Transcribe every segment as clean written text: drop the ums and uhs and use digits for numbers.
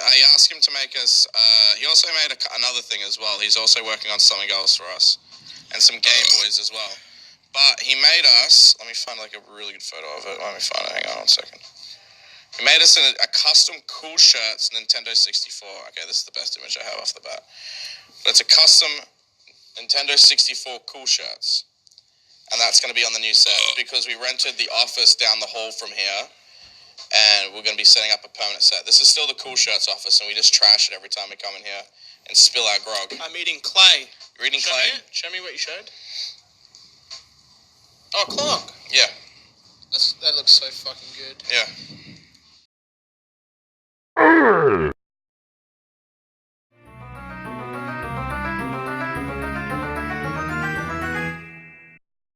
I asked him to make us. He also made another thing as well. He's also working on something else for us, and some Game Boys as well. But he made us. Let me find like a really good photo of it. Let me find it. Hang on 1 second. He made us a custom Coolshirtz Nintendo 64. Okay, this is the best image I have off the bat. But it's a custom Nintendo 64 Coolshirtz. And that's going to be on the new set because we rented the office down the hall from here. And we're going to be setting up a permanent set. This is still the Coolshirtz office, and we just trash it every time we come in here and spill our grog. I'm eating clay. You're eating clay? Show me what you showed. Oh, clock. Yeah. That looks so fucking good. Yeah.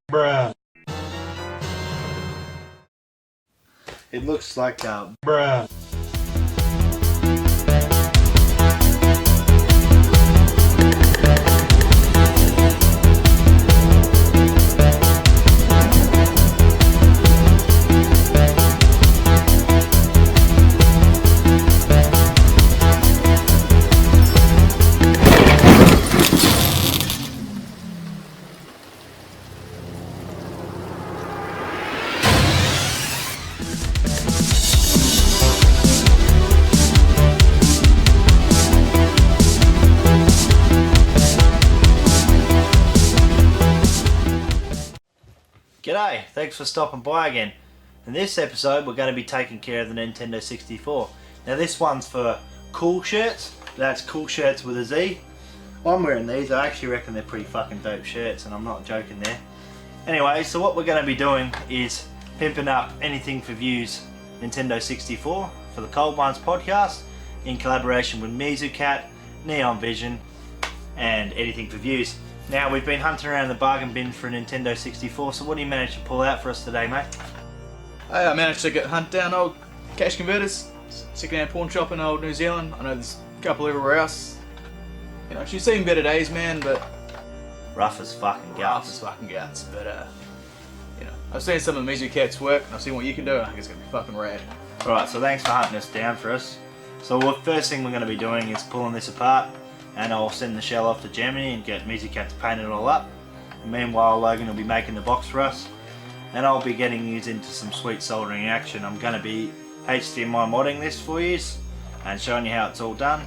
Bruh. It looks like a bruh. G'day, thanks for stopping by again. In this episode we're going to be taking care of the Nintendo 64. Now this one's for Coolshirtz, that's Coolshirtz with a Z. I'm wearing these, I actually reckon they're pretty fucking dope shirts and I'm not joking there. Anyway, so what we're going to be doing is pimping up Anything for Views Nintendo 64 for the Cold Ones podcast in collaboration with Mizucat, Neon Vision and Anything for Views. Now we've been hunting around the bargain bin for a Nintendo 64, so what do you manage to pull out for us today, mate? I managed to hunt down old cash converters, second-hand pawn shop in old New Zealand. I know there's a couple everywhere else. You know, she's seen better days, man, but Rough as fucking guts. But you know, I've seen some of Mizucat's work, and I've seen what you can do, and I think it's gonna be fucking rad. Alright, so thanks for hunting us down for us. So the first thing we're going to be doing is pulling this apart, and I'll send the shell off to Germany and get Mizucat to paint it all up. And meanwhile, Logan will be making the box for us, and I'll be getting you into some sweet soldering action. I'm going to be HDMI modding this for you and showing you how it's all done,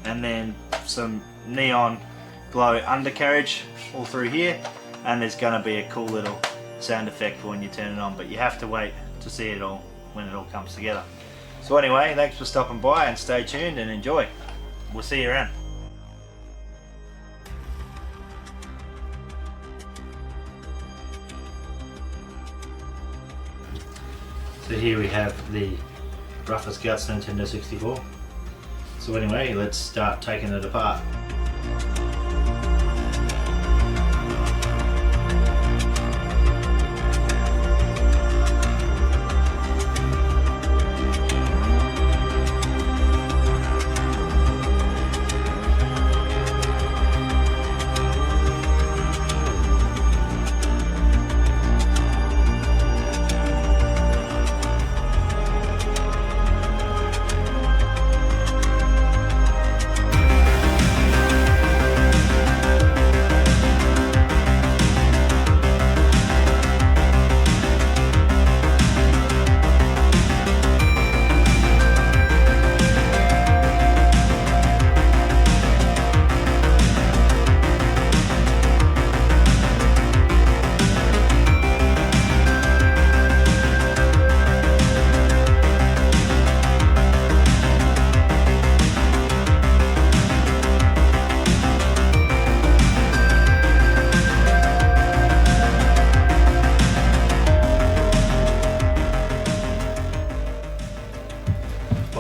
and then some neon glow undercarriage all through here, and there's going to be a cool little sound effect for when you turn it on, but you have to wait to see it all when it all comes together. So anyway, thanks for stopping by and stay tuned and enjoy. We'll see you around. So here we have the Rough as Guts Nintendo 64. So anyway, let's start taking it apart.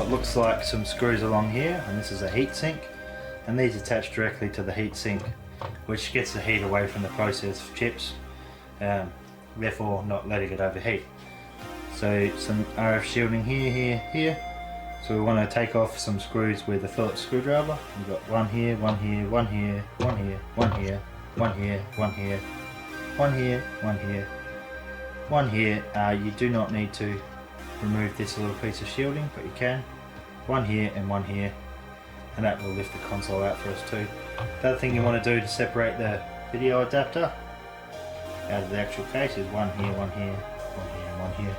Looks like some screws along here, and this is a heat sink, and these attach directly to the heat sink, which gets the heat away from the processed chips, therefore not letting it overheat. So some RF shielding here. So we want to take off some screws with a Phillips screwdriver. We've got one here, one here, one here, one here, one here, one here, one here, one here, one here, one here. You do not need to remove this little piece of shielding, but you can. one here and one here, and that will lift the console out for us too. The other thing you want to do to separate the video adapter out of the actual case is one here, one here, one here, and one here.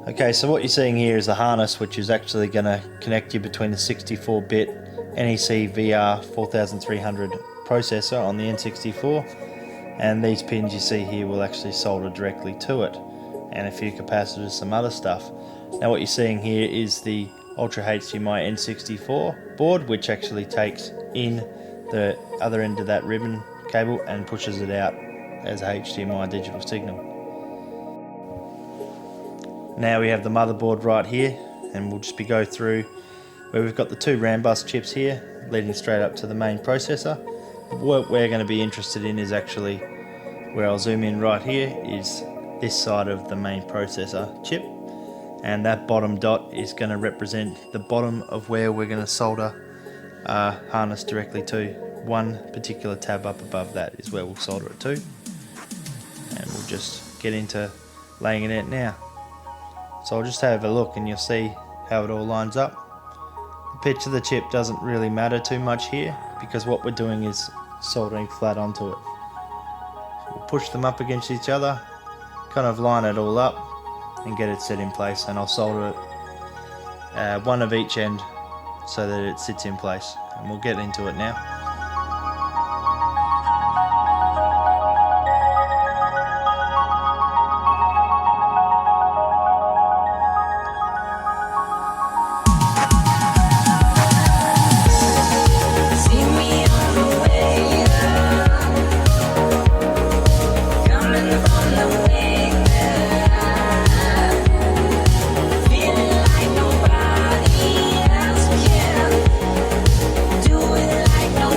Okay, so what you're seeing here is a harness which is actually going to connect you between the 64-bit NEC VR 4300 processor on the N64, and these pins you see here will actually solder directly to it, and a few capacitors, some other stuff. Now what you're seeing here is the Ultra HDMI N64 board, which actually takes in the other end of that ribbon cable and pushes it out as a HDMI digital signal. Now we have the motherboard right here, and we'll just go through where we've got the two RAM bus chips here leading straight up to the main processor. What we're going to be interested in is actually, where I'll zoom in right here, is this side of the main processor chip, and that bottom dot is going to represent the bottom of where we're going to solder our harness directly to. One particular tab up above that is where we'll solder it to, and we'll just get into laying it out now. So I'll just have a look and you'll see how it all lines up. The pitch of the chip doesn't really matter too much here, because what we're doing is soldering flat onto it. So we'll push them up against each other, kind of line it all up and get it set in place, and I'll solder it one of each end so that it sits in place, and we'll get into it now. Like no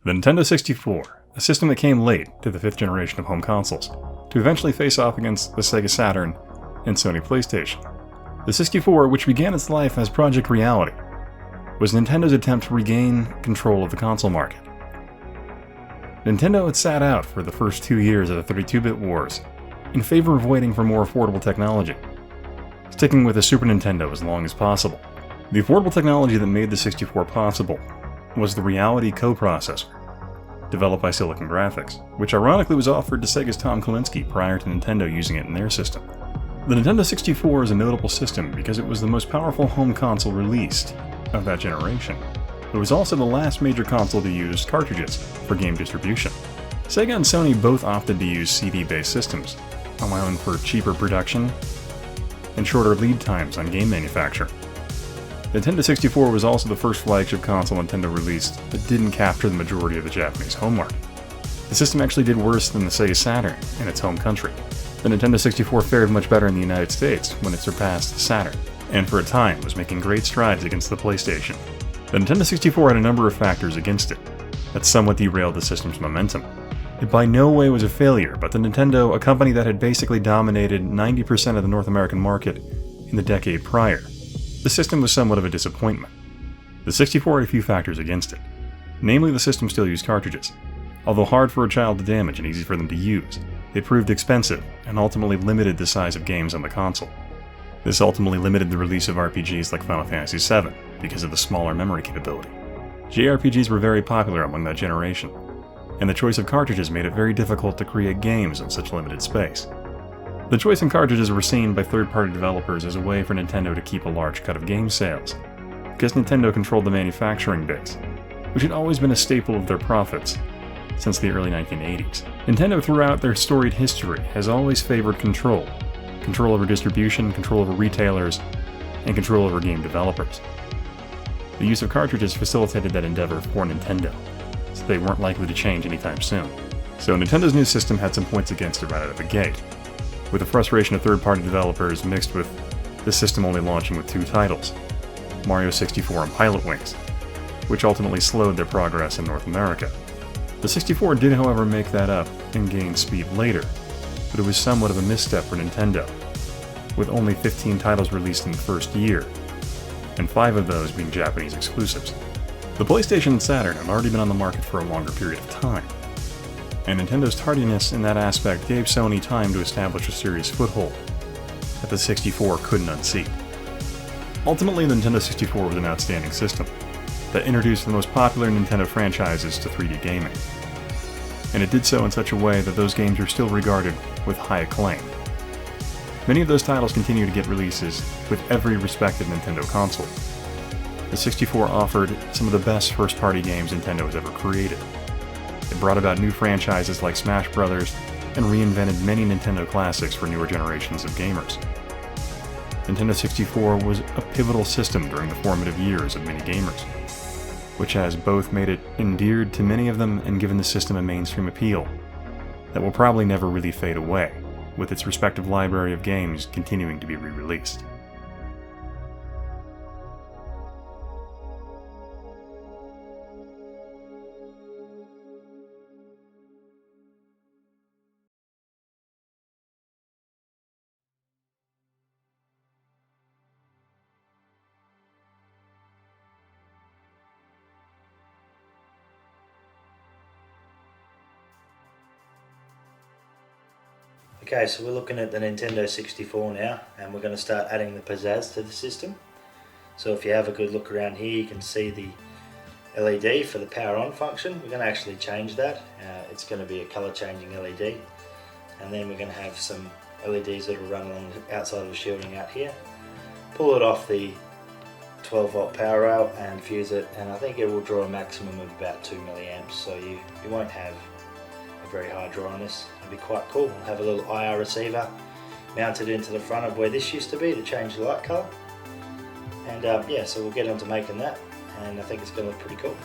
The Nintendo 64, a system that came late to the 5th generation of home consoles, to eventually face off against the Sega Saturn and Sony PlayStation. The 64, which began its life as Project Reality, was Nintendo's attempt to regain control of the console market. Nintendo had sat out for the first 2 years of the 32-bit wars in favor of waiting for more affordable technology, sticking with the Super Nintendo as long as possible. The affordable technology that made the 64 possible was the Reality coprocessor, developed by Silicon Graphics, which ironically was offered to Sega's Tom Kalinske prior to Nintendo using it in their system. The Nintendo 64 is a notable system because it was the most powerful home console released of that generation. It was also the last major console to use cartridges for game distribution. Sega and Sony both opted to use CD-based systems, allowing for cheaper production and shorter lead times on game manufacture. Nintendo 64 was also the first flagship console Nintendo released that didn't capture the majority of the Japanese home market. The system actually did worse than the Sega Saturn in its home country. The Nintendo 64 fared much better in the United States when it surpassed the Saturn, and for a time was making great strides against the PlayStation. The Nintendo 64 had a number of factors against it that somewhat derailed the system's momentum. It by no way was a failure, but the Nintendo, a company that had basically dominated 90% of the North American market in the decade prior, the system was somewhat of a disappointment. The 64 had a few factors against it. Namely, the system still used cartridges. Although hard for a child to damage and easy for them to use, it proved expensive and ultimately limited the size of games on the console. This ultimately limited the release of RPGs like Final Fantasy VII because of the smaller memory capability. JRPGs were very popular among that generation, and the choice of cartridges made it very difficult to create games in such limited space. The choice in cartridges were seen by third-party developers as a way for Nintendo to keep a large cut of game sales, because Nintendo controlled the manufacturing base, which had always been a staple of their profits since the early 1980s. Nintendo throughout their storied history has always favored control over distribution, control over retailers, and control over game developers. The use of cartridges facilitated that endeavor for Nintendo, so they weren't likely to change anytime soon. So Nintendo's new system had some points against it right out of the gate, with the frustration of third-party developers mixed with the system only launching with 2 titles, Mario 64 and Pilot Wings, which ultimately slowed their progress in North America. The 64 did, however, make that up and gain speed later, but it was somewhat of a misstep for Nintendo, with only 15 titles released in the first year, and 5 of those being Japanese exclusives. The PlayStation and Saturn had already been on the market for a longer period of time, and Nintendo's tardiness in that aspect gave Sony time to establish a serious foothold that the 64 couldn't unseat. Ultimately, the Nintendo 64 was an outstanding system that introduced the most popular Nintendo franchises to 3D gaming, and it did so in such a way that those games are still regarded with high acclaim. Many of those titles continue to get releases with every respected Nintendo console. The 64 offered some of the best first-party games Nintendo has ever created. It brought about new franchises like Smash Bros. And reinvented many Nintendo classics for newer generations of gamers. Nintendo 64 was a pivotal system during the formative years of many gamers, which has both made it endeared to many of them and given the system a mainstream appeal that will probably never really fade away, with its respective library of games continuing to be re-released. Okay, so we're looking at the Nintendo 64 now, and we're going to start adding the pizzazz to the system. So if you have a good look around here, you can see the LED for the power on function. We're going to actually change that. It's going to be a color changing LED, and then we're going to have some LEDs that will run along the outside of the shielding out here. Pull it off the 12 volt power rail and fuse it, and I think it will draw a maximum of about 2 milliamps, so you won't have a very high draw on this. It'll be quite cool. We'll have a little IR receiver mounted into the front of where this used to be to change the light colour, and yeah, so we'll get on to making that, and I think it's going to look pretty cool.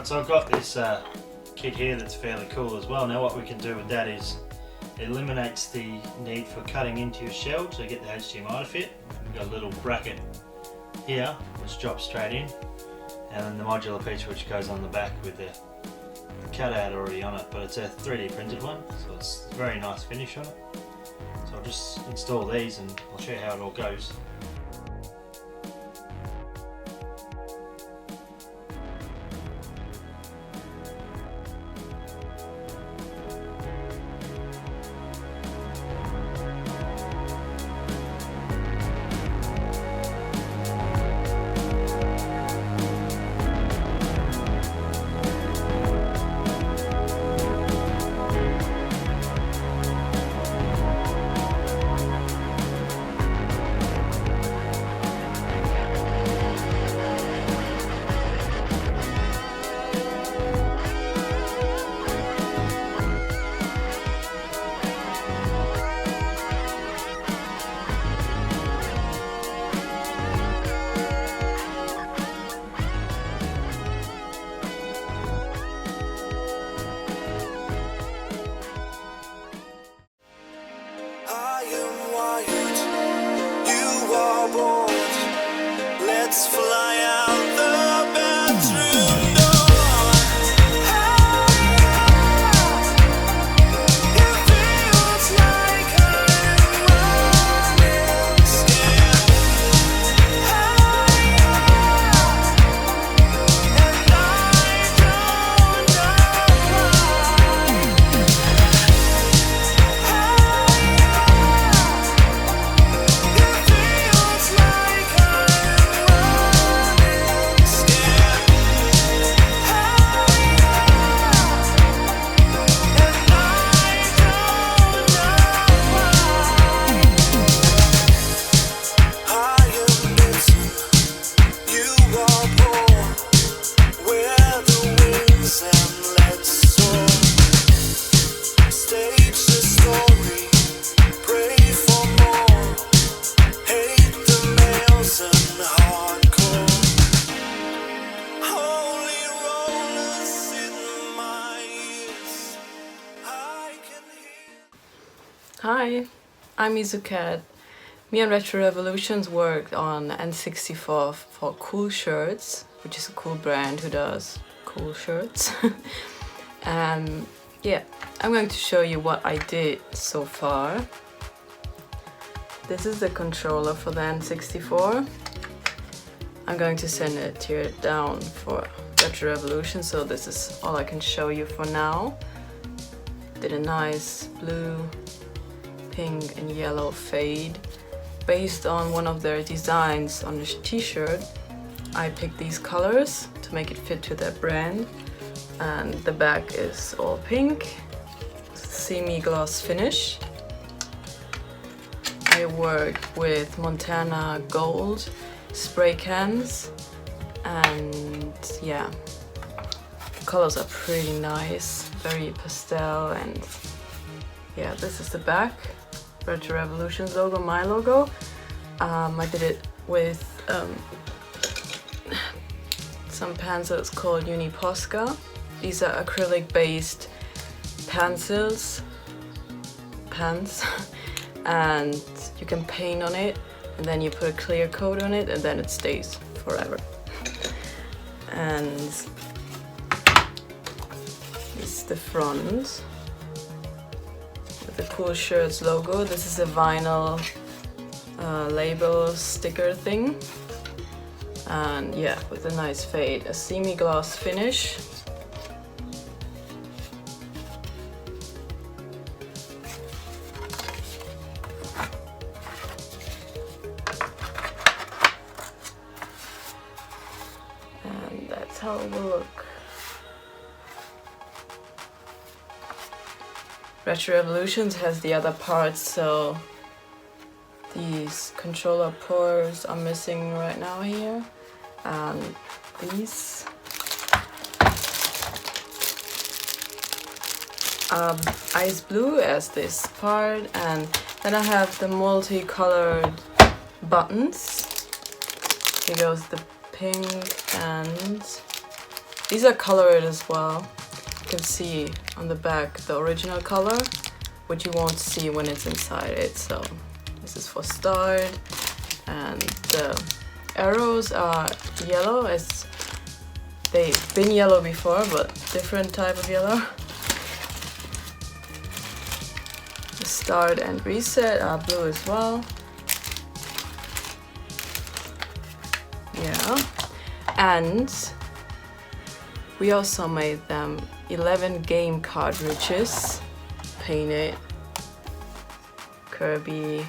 Right, so I've got this kit here that's fairly cool as well. Now what we can do with that is it eliminates the need for cutting into your shell to get the HDMI to fit. We've got a little bracket here which drops straight in, and then the modular piece which goes on the back with the cutout already on it, but it's a 3D printed one, so it's a very nice finish on it. So I'll just install these and I'll show you how it all goes. Let's fly out the bedroom door. It feels like I'm running scared. And I don't know why. It feels like I'm running scared. And I don't know why. I admit you are born where the wings and let's soar. Stage the story, pray for more. Hate the males and hardcore. Holy rollers in my ears, I can hear. Hi, I'm Mizucat. Me and Retro Revolutions worked on N64 for Coolshirtz, which is a cool brand who does cool shirts. Yeah, I'm going to show you what I did so far. This is the controller for the N64. I'm going to send it tear down for Retro Revolution, so this is all I can show you for now. Did a nice blue, pink and yellow fade based on one of their designs on this t-shirt. I picked these colors to make it fit to their brand, and the back is all pink, semi-gloss finish. I worked with Montana gold spray cans, and yeah, the colors are pretty nice, very pastel. And yeah, this is the back, Retro Revolutions logo, my logo. I did it with some pencils called Uniposca. These are acrylic based pencils, and you can paint on it, and then you put a clear coat on it, and then it stays forever. And this is the front with the Coolshirtz logo. This is a vinyl label sticker thing, and yeah, with a nice fade, a semi-gloss finish. And that's how it will look. Retro Revolutions has the other parts, so these controller pores are missing right now here, and these ice blue as this part, and then I have the multicolored buttons. Here goes the pink and These are colored as well. You can see on the back the original color, which you won't see when it's inside it. So this is for start, and the arrows are yellow, as they've been yellow before, but different type of yellow. The start and reset are blue as well. Yeah, and we also made them 11 game cartridges, painted Kirby,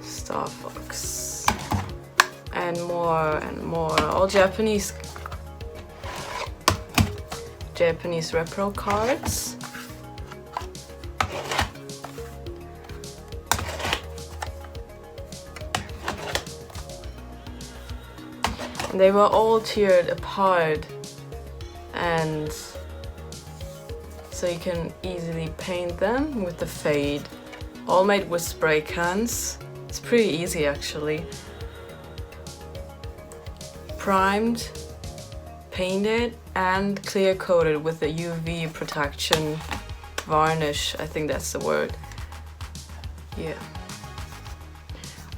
Star Fox, and more, all Japanese repro cards. And they were all tiered apart, and so you can easily paint them with the fade. All made with spray cans. It's pretty easy actually. Primed, painted, and clear coated with the UV protection varnish. I think that's the word. Yeah.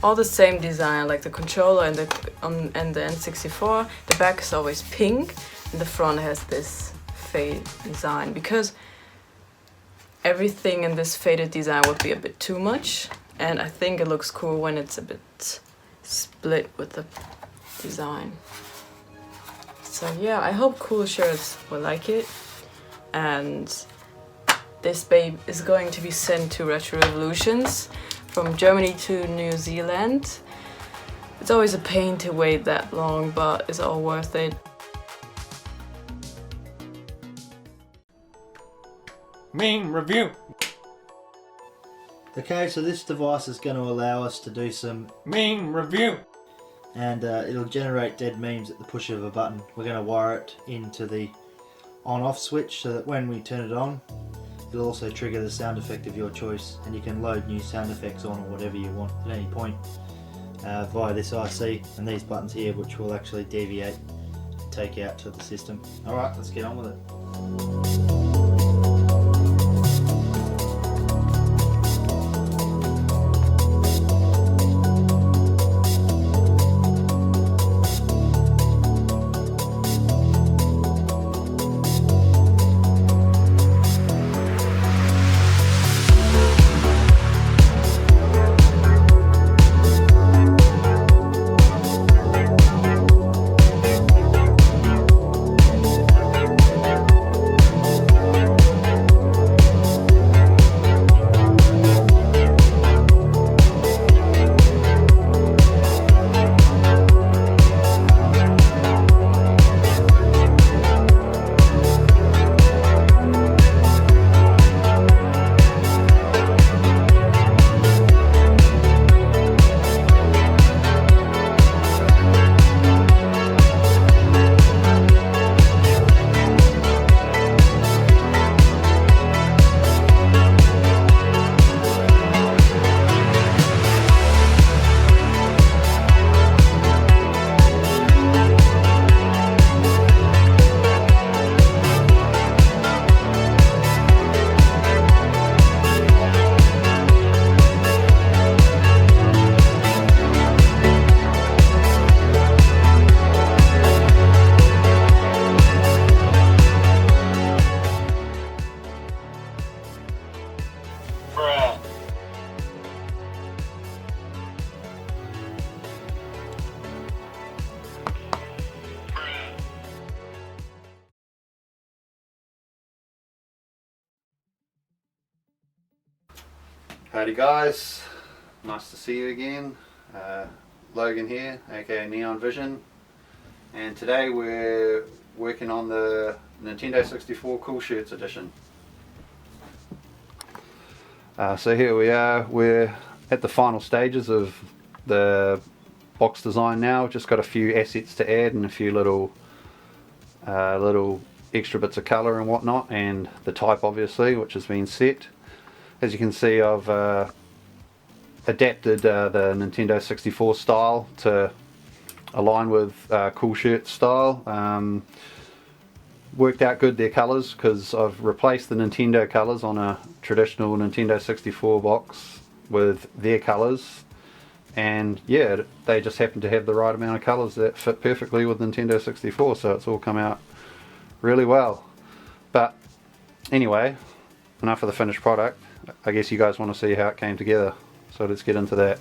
All the same design, like the controller and the N64. The back is always pink, and the front has this fade design, because everything in this faded design would be a bit too much, and I think it looks cool when it's a bit split with the design. So yeah, I hope Coolshirtz will like it, and this babe is going to be sent to Retro Revolutions from Germany to New Zealand. It's always a pain to wait that long, but it's all worth it. Main review. Okay, so this device is going to allow us to do some Main review. and it'll generate dead memes at the push of a button. We're going to wire it into the on-off switch so that when we turn it on, it'll also trigger the sound effect of your choice, and you can load new sound effects on or whatever you want at any point via this IC and these buttons here, which will actually deviate and take out to the system. Alright, let's get on with it. Howdy guys, nice to see you again. Logan here, aka Neon Vision, and today we're working on the Nintendo 64 Coolshirtz edition. So here we are, we're at the final stages of the box design now. Just got a few assets to add and a few little extra bits of colour and whatnot, and the type obviously, which has been set. As you can see, I've adapted the Nintendo 64 style to align with Coolshirtz style. Worked out good their colours because I've replaced the Nintendo colours on a traditional Nintendo 64 box with their colours, and yeah, they just happen to have the right amount of colours that fit perfectly with Nintendo 64, so it's all come out really well. But anyway, enough of the finished product. I guess you guys want to see how it came together, so let's get into that.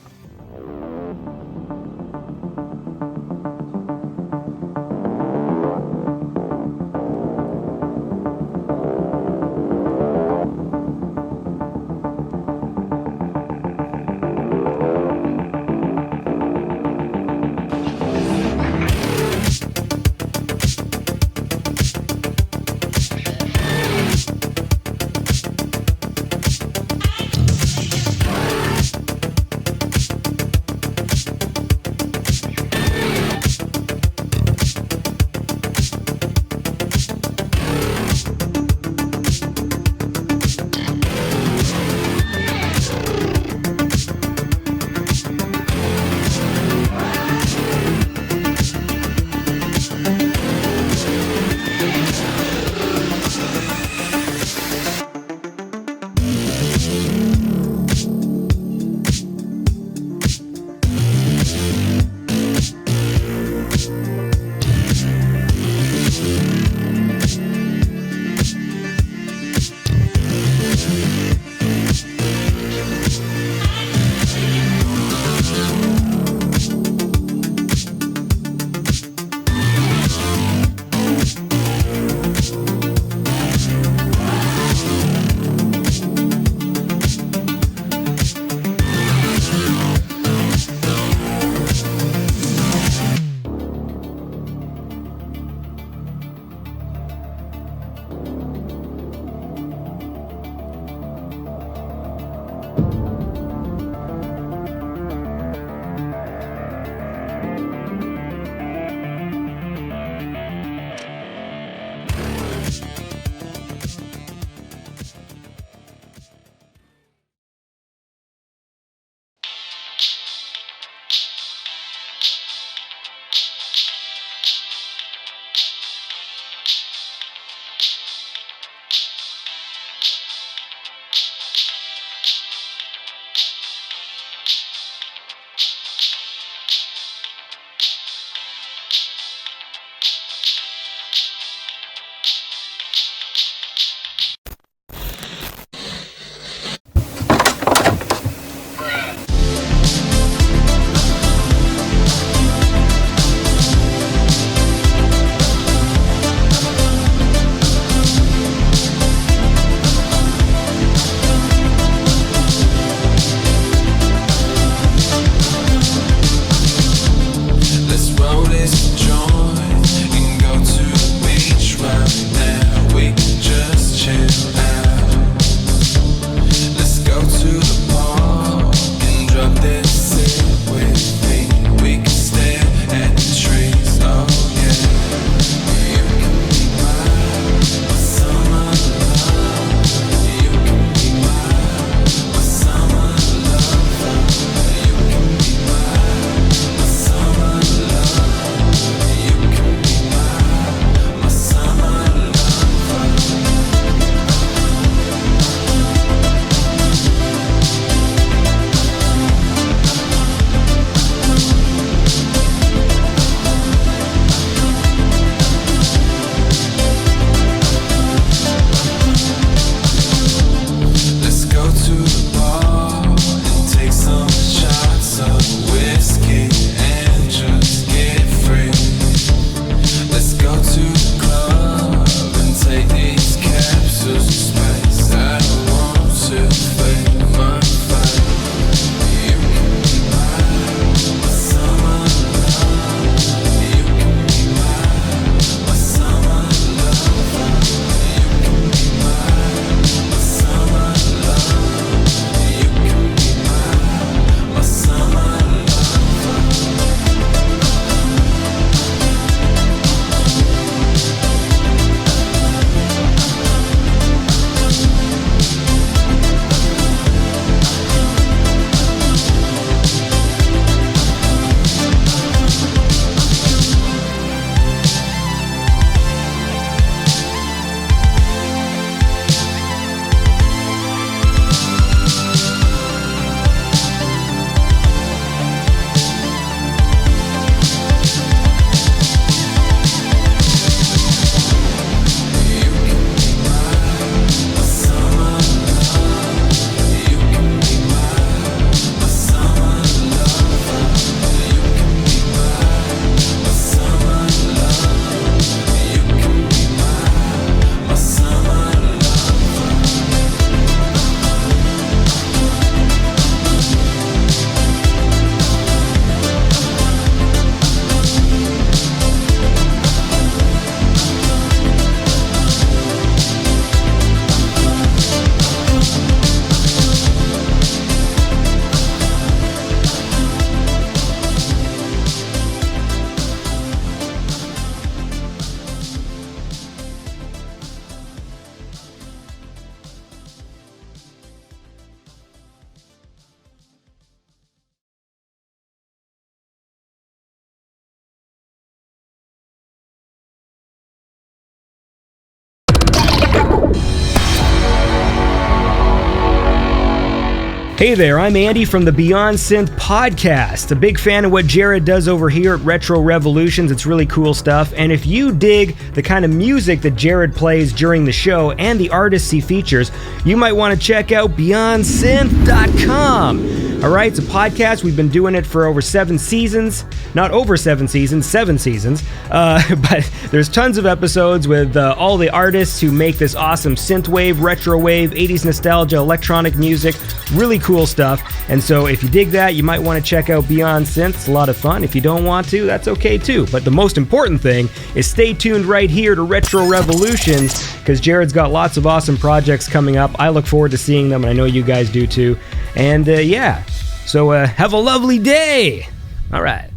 Hey there, I'm Andy from the Beyond Synth podcast. A big fan of what Jared does over here at Retro Revolutions. It's really cool stuff. And if you dig the kind of music that Jared plays during the show and the artists he features, you might want to check out BeyondSynth.com. Alright, it's a podcast. We've been doing it for over 7 seasons. Not over 7 seasons, 7 seasons. But there's tons of episodes with all the artists who make this awesome synthwave, retrowave, 80s nostalgia, electronic music. Really cool stuff. And so if you dig that, you might want to check out Beyond Synth. It's a lot of fun. If you don't want to, that's okay too. But the most important thing is stay tuned right here to Retro Revolutions, because Jared's got lots of awesome projects coming up. I look forward to seeing them, and I know you guys do too. And yeah, so have a lovely day. All right.